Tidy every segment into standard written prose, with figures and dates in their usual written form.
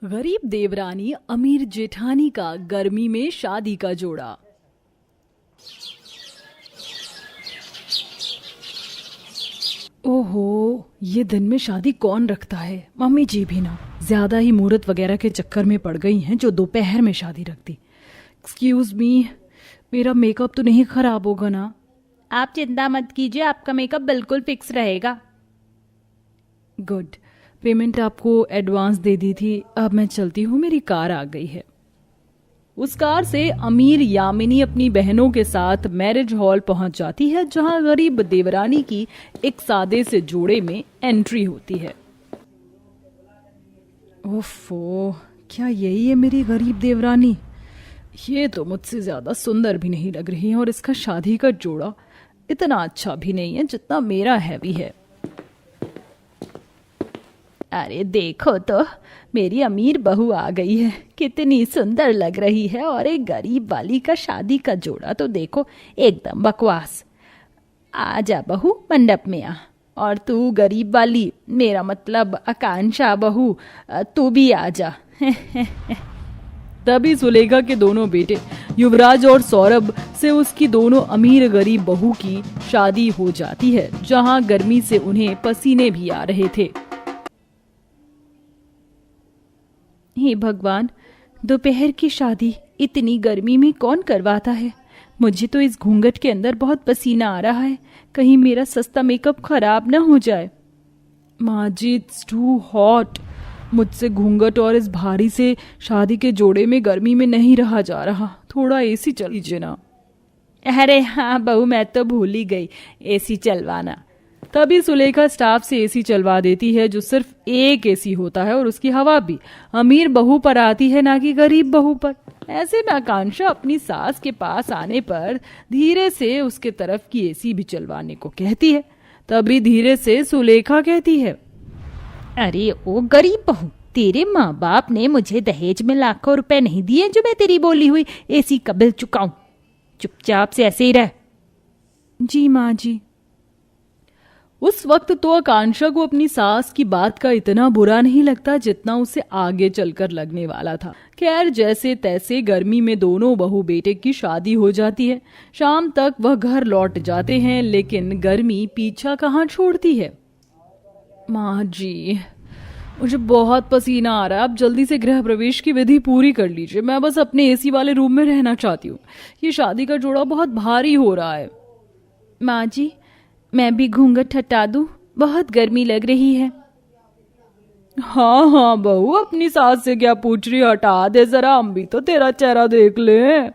गरीब देवरानी अमीर जेठानी का गर्मी में शादी का जोड़ा। ओहो, ये दिन में शादी कौन रखता है? मम्मी जी भी ना, ज्यादा ही मुहूर्त वगैरह के चक्कर में पड़ गई हैं जो दोपहर में शादी रखती। एक्सक्यूज मी, मेरा मेकअप तो नहीं खराब होगा ना? आप चिंता मत कीजिए, आपका मेकअप बिल्कुल फिक्स रहेगा। गुड, पेमेंट आपको एडवांस दे दी थी। अब मैं चलती हूँ, मेरी कार आ गई है। उस कार से अमीर यामिनी अपनी बहनों के साथ मैरिज हॉल पहुंच जाती है, जहां गरीब देवरानी की एक सादे से जोड़े में एंट्री होती है। ओफो, क्या यही है मेरी गरीब देवरानी? ये तो मुझसे ज्यादा सुंदर भी नहीं लग रही है और इसका शादी का जोड़ा इतना अच्छा भी नहीं है जितना मेरा हैवी है। अरे देखो तो, मेरी अमीर बहू आ गई है, कितनी सुंदर लग रही है। और एक गरीब वाली का शादी का जोड़ा तो देखो, एकदम बकवास। आ जा बहू, मंडप में आ। और तू गरीब वाली, मेरा मतलब आकांक्षा बहू, तू भी आ जा। तभी सुलेखा के दोनों बेटे युवराज और सौरभ से उसकी दोनों अमीर गरीब बहू की शादी हो जाती है, जहां गर्मी से उन्हें पसीने भी आ रहे थे। हे भगवान, दोपहर की शादी इतनी गर्मी में कौन करवाता है? मुझे तो इस घूंघट के अंदर बहुत पसीना आ रहा है, कहीं मेरा सस्ता मेकअप खराब ना हो जाए। माँ जी, इट्स टू हॉट। मुझसे घूंघट और इस भारी से शादी के जोड़े में गर्मी में नहीं रहा जा रहा। थोड़ा एसी चल लीजिए ना। अरे हाँ बहू, मैं तो भूल ही गई, एसी चलवाना। तभी सुलेखा स्टाफ से एसी चलवा देती है, जो सिर्फ एक एसी होता है और उसकी हवा भी अमीर बहू पर आती है, ना कि गरीब बहू पर। ऐसे में आकांक्षा अपनी सास के पास आने पर धीरे से उसके तरफ की एसी भी चलवाने को कहती है। तभी धीरे से सुलेखा कहती है, अरे ओ गरीब बहू, तेरे माँ बाप ने मुझे दहेज में लाखों रुपए नहीं दिए जो मैं तेरी बोली हुई एसी का बिल चुकाऊं। चुपचाप से ऐसे ही रह। जी माँ जी। उस वक्त तो आकांक्षा को अपनी सास की बात का इतना बुरा नहीं लगता जितना उसे आगे चलकर लगने वाला था। खैर, जैसे तैसे गर्मी में दोनों बहू बेटे की शादी हो जाती है। शाम तक वह घर लौट जाते हैं, लेकिन गर्मी पीछा कहाँ छोड़ती है। माँ जी, मुझे बहुत पसीना आ रहा है, आप जल्दी से गृह प्रवेश की विधि पूरी कर लीजिए। मैं बस अपने एसी वाले रूम में रहना चाहती हूँ। ये शादी का जोड़ा बहुत भारी हो रहा है। माँ जी, मैं भी घूंघट हटा दूं, बहुत गर्मी लग रही है। हाँ हाँ बहू, अपनी सास से क्या पूछ रही, हटा दे जरा, हम भी तो तेरा चेहरा देख ले।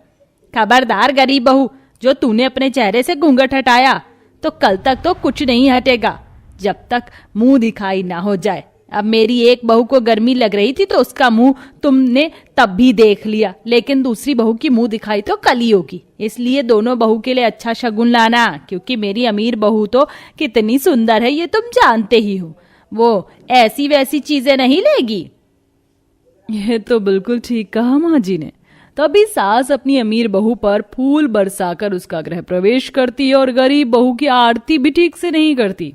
खबरदार गरीब बहू, जो तूने अपने चेहरे से घूंघट हटाया तो कल तक तो कुछ नहीं हटेगा, जब तक मुंह दिखाई ना हो जाए। अब मेरी एक बहू को गर्मी लग रही थी तो उसका मुंह तुमने तब भी देख लिया, लेकिन दूसरी बहू की मुंह दिखाई तो कल ही होगी। इसलिए दोनों बहू के लिए अच्छा शगुन लाना, क्योंकि मेरी अमीर बहू तो कितनी सुंदर है ये तुम जानते ही हो। वो ऐसी वैसी चीजें नहीं लेगी। यह तो बिल्कुल ठीक कहा माँ जी ने। तभी सास अपनी अमीर बहू पर फूल बरसाकर उसका गृह प्रवेश करती है और गरीब बहू की आरती भी ठीक से नहीं करती।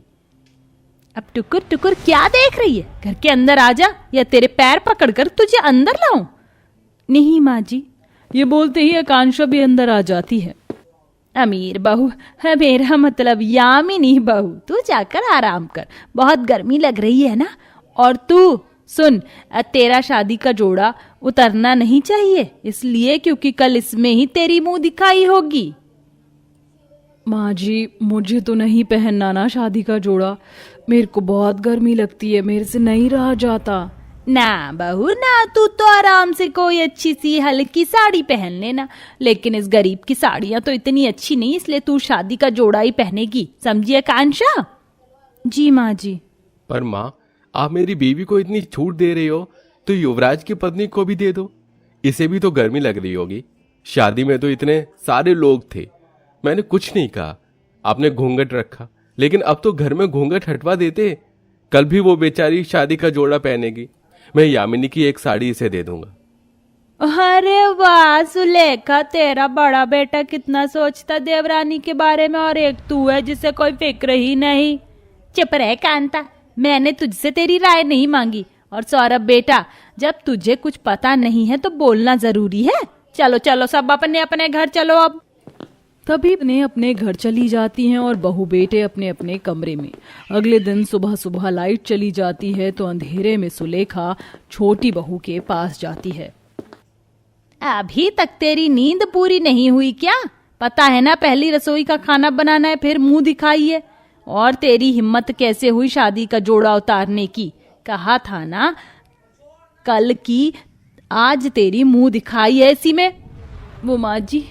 अब टुकुर टुकुर क्या देख रही है? घर के अंदर आ जा, या तेरे पैर पकड़कर तुझे अंदर लाऊं? नहीं माँ जी। ये बोलते ही आकांक्षा भी अंदर आ जाती है। अमीर बहू है, मेरा मतलब यामिनी बहू, तू जाकर आराम कर, बहुत गर्मी लग रही है ना। और तू सुन, तेरा शादी का जोड़ा उतरना नहीं चाहिए, इसलिए क्योंकि कल इसमें ही तेरी मुंह दिखाई होगी। माँ जी, मुझे तो नहीं पहनना ना शादी का जोड़ा, मेरे को बहुत गर्मी लगती है, मेरे से नहीं रहा जाता। ना बहू ना, तू तो आराम से कोई अच्छी सी हल्की साड़ी पहन लेना, लेकिन इस गरीब की साड़ियां तो इतनी अच्छी नहीं, इसलिए तू शादी का जोड़ा ही पहनेगी, समझी आकांक्षा? जी माँ जी। पर माँ, आप मेरी बीवी को इतनी छूट दे रही हो तो युवराज की पत्नी को भी दे दो, इसे भी तो गर्मी लग रही होगी। शादी में तो इतने सारे लोग थे, मैंने कुछ नहीं कहा, आपने घूंघट रखा, लेकिन अब तो घर में घूंघट हटवा देते। कल भी वो बेचारी शादी का जोड़ा पहनेगी, मैं यामिनी की एक साड़ी इसे दे दूंगा। अरे वाह सुलेखा, तेरा बड़ा बेटा कितना सोचता देवरानी के बारे में, और एक तू है जिसे कोई फिक्र ही नहीं। चुप रह कांता, मैंने तुझसे तेरी राय नहीं मांगी, और सौरभ बेटा, जब तुझे कुछ पता नहीं है तो बोलना जरूरी है। चलो चलो सब अपने अपने घर चलो अब। तभी अपने अपने घर चली जाती हैं और बहू बेटे अपने अपने कमरे में। अगले दिन सुबह सुबह लाइट चली जाती है तो अंधेरे में सुलेखा छोटी बहू के पास जाती है। अभी तक तेरी नींद पूरी नहीं हुई क्या? पता है ना पहली रसोई का खाना बनाना है, फिर मुंह दिखाई है। और तेरी हिम्मत कैसे हुई शादी का जोड़ा उतारने की? कहा था ना कल की, आज तेरी मुंह दिखाई है इसी में। वो माँ जी,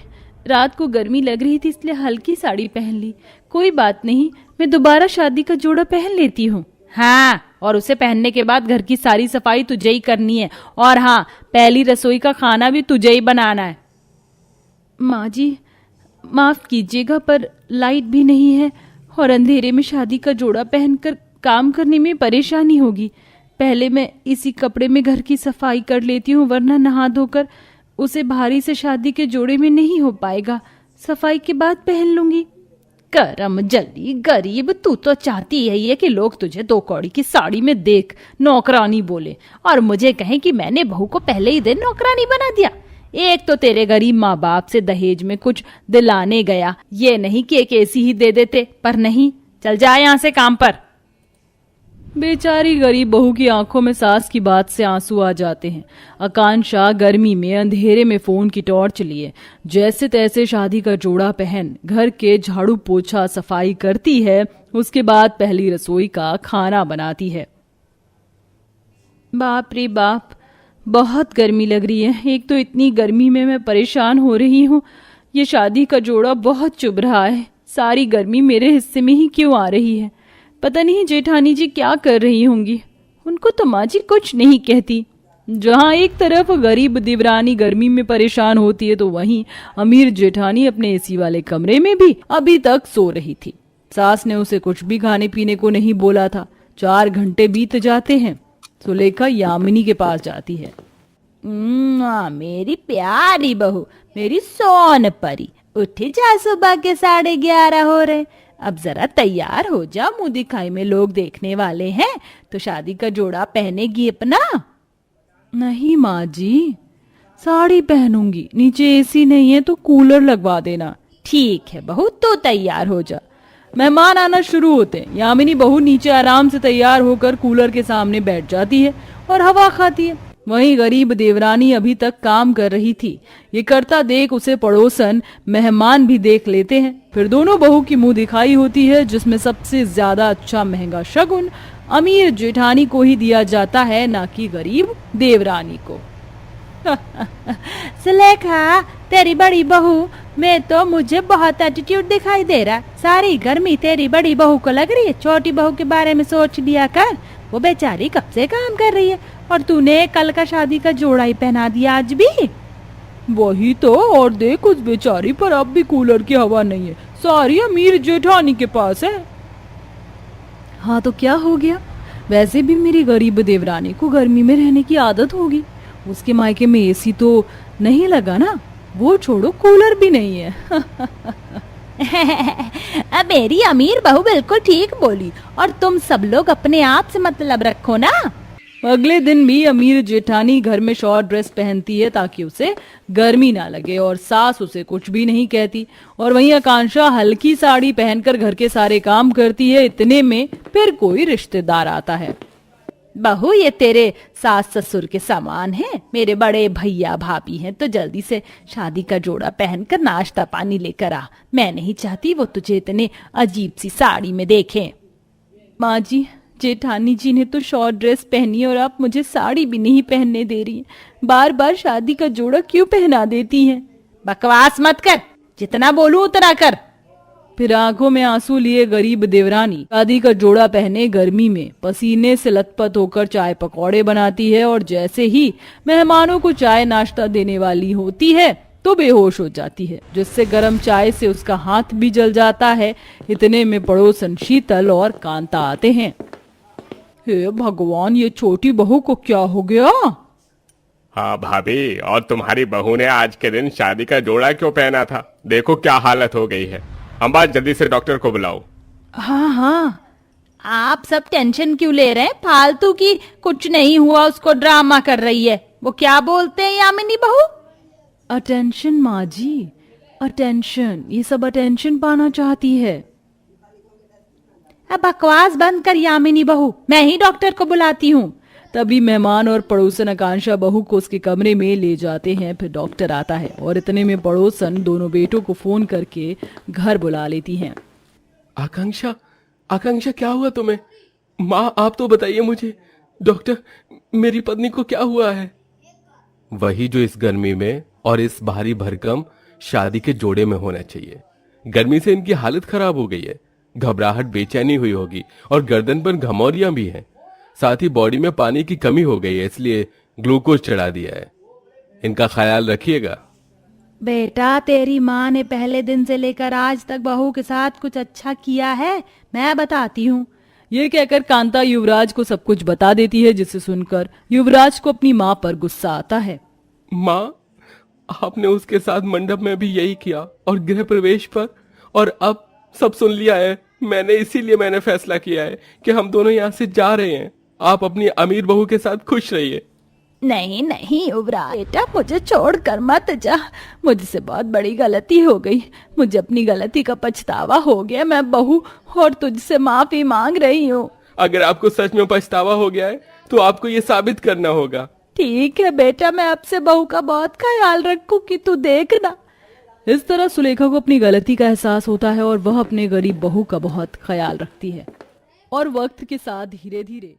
रात को गर्मी लग रही थी इसलिए हल्की साड़ी पहन ली। कोई बात नहीं, मैं दोबारा शादी का जोड़ा पहन लेती हूँ। हाँ, और उसे पहनने के बाद घर की सारी सफाई तुझे ही करनी है। और हाँ, पहली रसोई का खाना भी तुझे ही बनाना है। माँ जी माफ कीजिएगा, पर लाइट भी नहीं है और अंधेरे में शादी का जोड़ा पहनकर काम करने में परेशानी होगी। पहले मैं इसी कपड़े में घर की सफाई कर लेती हूँ, वरना नहा धोकर उसे भारी से शादी के जोड़े में नहीं हो पाएगा। सफाई के बाद पहन लूंगी। करम जल्दी गरीब, तू तो चाहती है कि लोग तुझे 2 कौड़ी की साड़ी में देख नौकरानी बोले और मुझे कहें कि मैंने बहू को पहले ही दिन नौकरानी बना दिया। एक तो तेरे गरीब माँ बाप से दहेज में कुछ दिलाने गया, ये नहीं कि एक ऐसी ही दे देते, पर नहीं। चल जा यहाँ से काम पर। बेचारी गरीब बहू की आंखों में सास की बात से आंसू आ जाते हैं। आकांक्षा गर्मी में अंधेरे में फोन की टॉर्च लिए जैसे तैसे शादी का जोड़ा पहन घर के झाड़ू पोछा सफाई करती है। उसके बाद पहली रसोई का खाना बनाती है। बाप रे बाप, बहुत गर्मी लग रही है। एक तो इतनी गर्मी में मैं परेशान हो रही हूँ। ये शादी का जोड़ा बहुत चुभ रहा है। सारी गर्मी मेरे हिस्से में ही क्यों आ रही है? पता नहीं जेठानी जी क्या कर रही होंगी। उनको तो माँ जी कुछ नहीं कहती। जहाँ एक तरफ गरीब देवरानी गर्मी में परेशान होती है तो वहीं अमीर जेठानी अपने एसी वाले कमरे में भी अभी तक सो रही थी। सास ने उसे कुछ भी खाने पीने को नहीं बोला था। 4 घंटे बीत जाते हैं। सुलेखा यामिनी के पास जाती है। मेरी प्यारी बहू, मेरी सोन परी, उठ जा, सुबह के 11:30 हो रहे। अब जरा तैयार हो जा, मुंह दिखाई में लोग देखने वाले हैं। तो शादी का जोड़ा पहनेगी अपना? नहीं माँ जी, साड़ी पहनूंगी। नीचे एसी नहीं है तो कूलर लगवा देना। ठीक है बहू, तो तैयार हो जा। मेहमान आना शुरू होते हैं। यामिनी बहू नीचे आराम से तैयार होकर कूलर के सामने बैठ जाती है और हवा खाती है। वहीं गरीब देवरानी अभी तक काम कर रही थी। ये करता देख उसे पड़ोसन मेहमान भी देख लेते हैं। फिर दोनों बहू की मुंह दिखाई होती है, जिसमें सबसे ज्यादा अच्छा महंगा शगुन अमीर जेठानी को ही दिया जाता है, ना कि गरीब देवरानी को। सुलेखा, तेरी बड़ी बहू में तो मुझे बहुत एटीट्यूड दिखाई दे रहा। सारी गर्मी तेरी बड़ी बहू को लग रही है। छोटी बहू के बारे में सोच लिया कर, वो बेचारी कब से काम कर रही है और तूने कल का शादी का जोड़ा ही पहना दिया आज भी। वही तो, और देख उस बेचारी पर अब भी कूलर की हवा नहीं है। सारी अमीर जेठानी के पास है। हाँ तो क्या हो गया? वैसे भी मेरी गरीब देवरानी को गर्मी में रहने की आदत होगी। उसके मायके में एसी तो नहीं लगा ना, वो छोड़ो कूलर भी नहीं है। अब मेरी अमीर बहू बिल्कुल ठीक बोली। और तुम सब लोग अपने आप से मतलब रखो ना। अगले दिन भी अमीर जेठानी घर में शॉर्ट ड्रेस पहनती है ताकि उसे गर्मी ना लगे और सास उसे कुछ भी नहीं कहती। और वहीं आकांक्षा हल्की साड़ी पहनकर घर के सारे काम करती है। इतने में फिर कोई रिश्तेदार आता है। बहू, ये तेरे सास ससुर के समान है, मेरे बड़े भैया भाभी हैं, तो जल्दी से शादी का जोड़ा पहनकर नाश्ता पानी लेकर आ। मैं नहीं चाहती वो तुझे इतने अजीब सी साड़ी में देखें। माँ जी, जेठानी जी ने तो शॉर्ट ड्रेस पहनी और आप मुझे साड़ी भी नहीं पहनने दे रही हैं। बार बार शादी का जोड़ा क्यों पहना देती हैं? बकवास मत कर, जितना बोलूं उतना कर। फिर आंखों में आंसू लिए गरीब देवरानी शादी का जोड़ा पहने गर्मी में पसीने से लथपथ होकर चाय पकौड़े बनाती है और जैसे ही मेहमानों को चाय नाश्ता देने वाली होती है तो बेहोश हो जाती है, जिससे गर्म चाय से उसका हाथ भी जल जाता है। इतने में पड़ोसन शीतल और कांता आते हैं। हे भगवान, ये छोटी बहू को क्या हो गया? हाँ भाभी, और तुम्हारी बहू ने आज के दिन शादी का जोड़ा क्यों पहना था? देखो क्या हालत हो गई है। अम्बा, जल्दी से डॉक्टर को बुलाओ। हाँ हाँ, आप सब टेंशन क्यों ले रहे हैं? फालतू की कुछ नहीं हुआ उसको ड्रामा कर रही है। वो क्या बोलते हैं यामिनी बहू? अटेंशन माँ जी, अटेंशन, ये सब अटेंशन पाना चाहती है। अब बकवास बंद कर यामिनी बहू, मैं ही डॉक्टर को बुलाती हूँ। तभी मेहमान और पड़ोसन आकांक्षा बहू को उसके कमरे में ले जाते हैं। फिर डॉक्टर आता है और इतने में पड़ोसन दोनों बेटों को फोन करके घर बुला लेती हैं। आकांक्षा, आकांक्षा क्या हुआ तुम्हें? माँ आप तो बताइए मुझे। डॉक्टर, मेरी पत्नी को क्या हुआ है? वही जो इस गर्मी में और इस भारी भरकम शादी के जोड़े में होना चाहिए। गर्मी से इनकी हालत खराब हो गई है, घबराहट बेचैनी हुई होगी और गर्दन पर घमौरियां भी हैं। साथ ही बॉडी में पानी की कमी हो गई है, इसलिए ग्लूकोज चढ़ा दिया है। इनका ख्याल रखिएगा। बेटा तेरी माँ ने पहले दिन से लेकर आज तक बहू के साथ कुछ अच्छा किया है? मैं बताती हूँ। ये कहकर कांता युवराज को सब कुछ बता देती है, जिसे सुनकर युवराज को अपनी माँ पर गुस्सा आता है। माँ, आपने उसके साथ मंडप में भी यही किया और गृह प्रवेश पर, और अब सब सुन लिया है। मैंने फैसला किया है कि हम दोनों यहाँ से जा रहे हैं। आप अपनी अमीर बहू के साथ खुश रहिए। नहीं नहीं युवराज बेटा, मुझे छोड़कर मत जा। मुझसे बहुत बड़ी गलती हो गई। मुझे अपनी गलती का पछतावा हो गया। मैं बहू और तुझसे माफी मांग रही हूँ। अगर आपको सच में पछतावा हो गया है तो आपको ये साबित करना होगा। ठीक है बेटा, मैं अब से बहू का बहुत ख्याल रखूंगी, तू देखना। इस तरह सुलेखा को अपनी गलती का एहसास होता है और वह अपने गरीब बहू का बहुत ख्याल रखती है। और वक्त के साथ धीरे धीरे